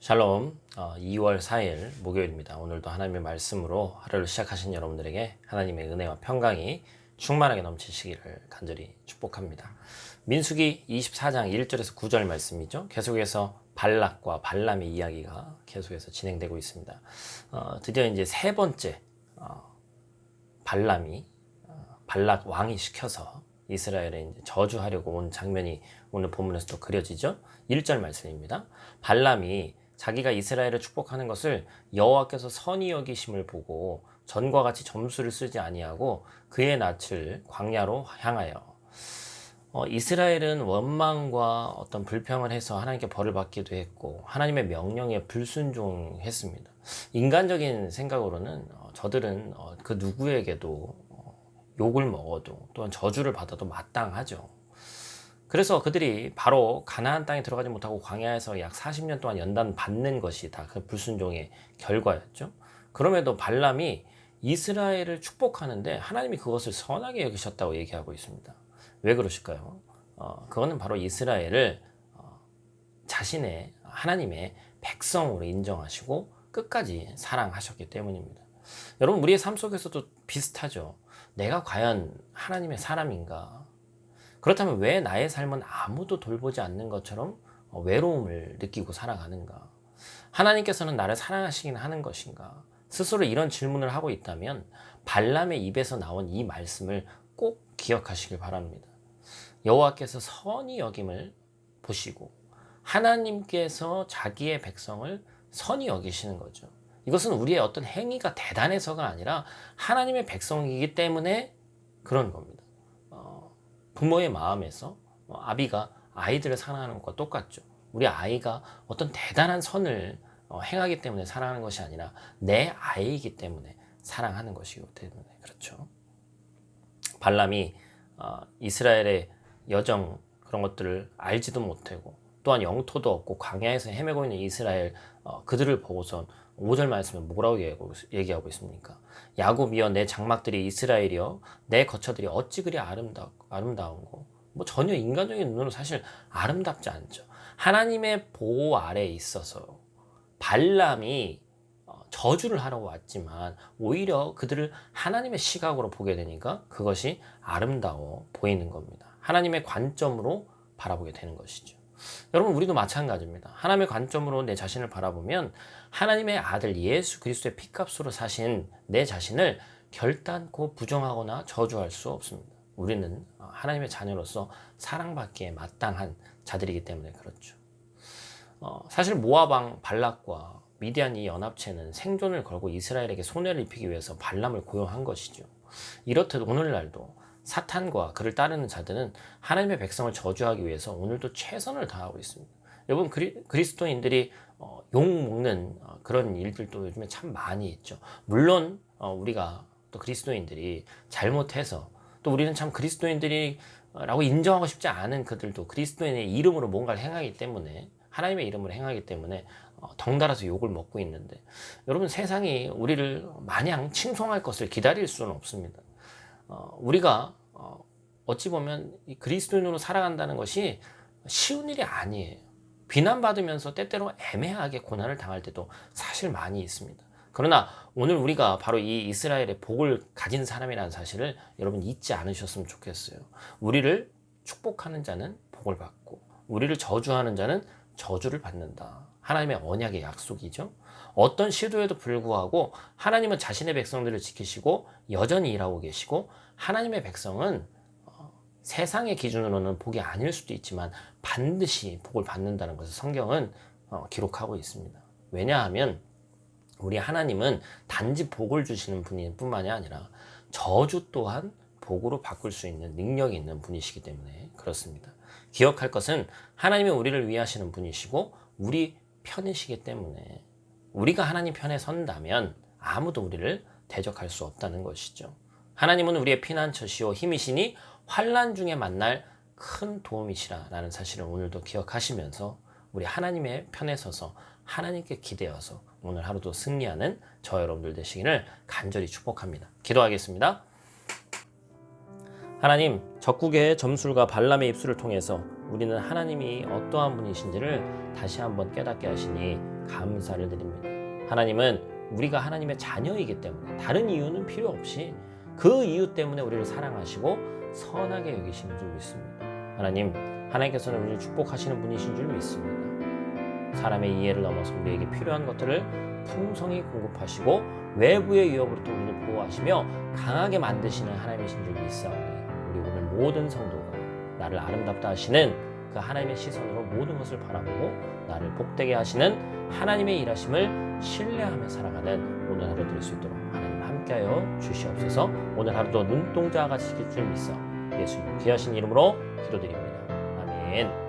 샬롬, 2월 4일 목요일입니다. 오늘도 하나님의 말씀으로 하루를 시작하신 여러분들에게 하나님의 은혜와 평강이 충만하게 넘치시기를 간절히 축복합니다. 민수기 24장 1절에서 9절 말씀이죠. 계속해서 발락과 발람의 이야기가 계속해서 진행되고 있습니다. 드디어 이제 세 번째 발람이 발락 왕이 시켜서 이스라엘에 이제 저주하려고 온 장면이 오늘 본문에서 또 그려지죠. 1절 말씀입니다. 발람이 자기가 이스라엘을 축복하는 것을 여호와께서 선히 여기심을 보고 전과 같이 점수를 쓰지 아니하고 그의 낯을 광야로 향하여 이스라엘은 원망과 어떤 불평을 해서 하나님께 벌을 받기도 했고 하나님의 명령에 불순종했습니다. 인간적인 생각으로는 저들은 그 누구에게도 욕을 먹어도 또한 저주를 받아도 마땅하죠. 그래서 그들이 바로 가나안 땅에 들어가지 못하고 광야에서 약 40년 동안 연단 받는 것이 다 그 불순종의 결과였죠. 그럼에도 발람이 이스라엘을 축복하는데 하나님이 그것을 선하게 여기셨다고 얘기하고 있습니다. 왜 그러실까요? 그거는 바로 이스라엘을 자신의 하나님의 백성으로 인정하시고 끝까지 사랑하셨기 때문입니다. 여러분, 우리의 삶 속에서도 비슷하죠. 내가 과연 하나님의 사람인가? 그렇다면 왜 나의 삶은 아무도 돌보지 않는 것처럼 외로움을 느끼고 살아가는가? 하나님께서는 나를 사랑하시긴 하는 것인가? 스스로 이런 질문을 하고 있다면 발람의 입에서 나온 이 말씀을 꼭 기억하시길 바랍니다. 여호와께서 선히 여김을 보시고 하나님께서 자기의 백성을 선히 여기시는 거죠. 이것은 우리의 어떤 행위가 대단해서가 아니라 하나님의 백성이기 때문에 그런 겁니다. 부모의 마음에서 아비가 아이들을 사랑하는 것과 똑같죠. 우리 아이가 어떤 대단한 선을 행하기 때문에 사랑하는 것이 아니라 내 아이이기 때문에 사랑하는 것이기 때문에 그렇죠. 발람이 이스라엘의 여정 그런 것들을 알지도 못하고 또한 영토도 없고 광야에서 헤매고 있는 이스라엘 그들을 보고선 5절 말씀에 뭐라고 얘기하고 있습니까? 야곱이여 내 장막들이 이스라엘이여 내 거처들이 어찌 그리 아름다운고 뭐 전혀 인간적인 눈으로 사실 아름답지 않죠. 하나님의 보호 아래에 있어서 발람이 저주를 하러 왔지만 오히려 그들을 하나님의 시각으로 보게 되니까 그것이 아름다워 보이는 겁니다. 하나님의 관점으로 바라보게 되는 것이죠. 여러분, 우리도 마찬가지입니다. 하나님의 관점으로 내 자신을 바라보면 하나님의 아들 예수 그리스도의 피값으로 사신 내 자신을 결단코 부정하거나 저주할 수 없습니다. 우리는 하나님의 자녀로서 사랑받기에 마땅한 자들이기 때문에 그렇죠. 사실 모압 왕 발락과 미디안 이 연합체는 생존을 걸고 이스라엘에게 손해를 입히기 위해서 발람을 고용한 것이죠. 이렇듯 오늘날도 사탄과 그를 따르는 자들은 하나님의 백성을 저주하기 위해서 오늘도 최선을 다하고 있습니다. 여러분, 그리스도인들이 욕 먹는 그런 일들도 요즘에 참 많이 있죠. 물론 우리가 또 그리스도인들이 잘못해서 또 우리는 참 그리스도인들이라고 인정하고 싶지 않은 그들도 그리스도인의 이름으로 뭔가를 행하기 때문에 하나님의 이름으로 행하기 때문에 덩달아서 욕을 먹고 있는데 여러분, 세상이 우리를 마냥 칭송할 것을 기다릴 수는 없습니다. 우리가 어찌 보면 그리스도인으로 살아간다는 것이 쉬운 일이 아니에요. 비난받으면서 때때로 애매하게 고난을 당할 때도 사실 많이 있습니다. 그러나 오늘 우리가 바로 이 이스라엘의 복을 가진 사람이라는 사실을 여러분 잊지 않으셨으면 좋겠어요. 우리를 축복하는 자는 복을 받고 우리를 저주하는 자는 저주를 받는다. 하나님의 언약의 약속이죠. 어떤 시도에도 불구하고 하나님은 자신의 백성들을 지키시고 여전히 일하고 계시고 하나님의 백성은 세상의 기준으로는 복이 아닐 수도 있지만 반드시 복을 받는다는 것을 성경은 기록하고 있습니다. 왜냐하면 우리 하나님은 단지 복을 주시는 분일 뿐만이 아니라 저주 또한 복으로 바꿀 수 있는 능력이 있는 분이시기 때문에 그렇습니다. 기억할 것은 하나님이 우리를 위하시는 분이시고 우리 편이시기 때문에 우리가 하나님 편에 선다면 아무도 우리를 대적할 수 없다는 것이죠. 하나님은 우리의 피난처시오 힘이시니 환난 중에 만날 큰 도움이시라는 사실을 오늘도 기억하시면서 우리 하나님의 편에 서서 하나님께 기대어서 오늘 하루도 승리하는 저 여러분들 되시기를 간절히 축복합니다. 기도하겠습니다. 하나님, 적국의 점술과 발람의 입술을 통해서 우리는 하나님이 어떠한 분이신지를 다시 한번 깨닫게 하시니 감사를 드립니다. 하나님은 우리가 하나님의 자녀이기 때문에 다른 이유는 필요 없이 그 이유 때문에 우리를 사랑하시고 선하게 여기시는 줄 믿습니다. 하나님께서는 우리를 축복하시는 분이신 줄 믿습니다. 사람의 이해를 넘어서 우리에게 필요한 것들을 풍성히 공급하시고 외부의 위협으로부터 우리를 보호하시며 강하게 만드시는 하나님이신 줄 믿사오니 우리 오늘 모든 성도가 나를 아름답다 하시는 그 하나님의 시선으로 모든 것을 바라보고 나를 복되게 하시는 하나님의 일하심을 신뢰하며 살아가는 오늘 하루 될 수 있도록 하나님 함께하여 주시옵소서. 오늘 하루도 눈동자가 지킬 줄 믿사 예수님 귀하신 이름으로 기도드립니다. 아멘.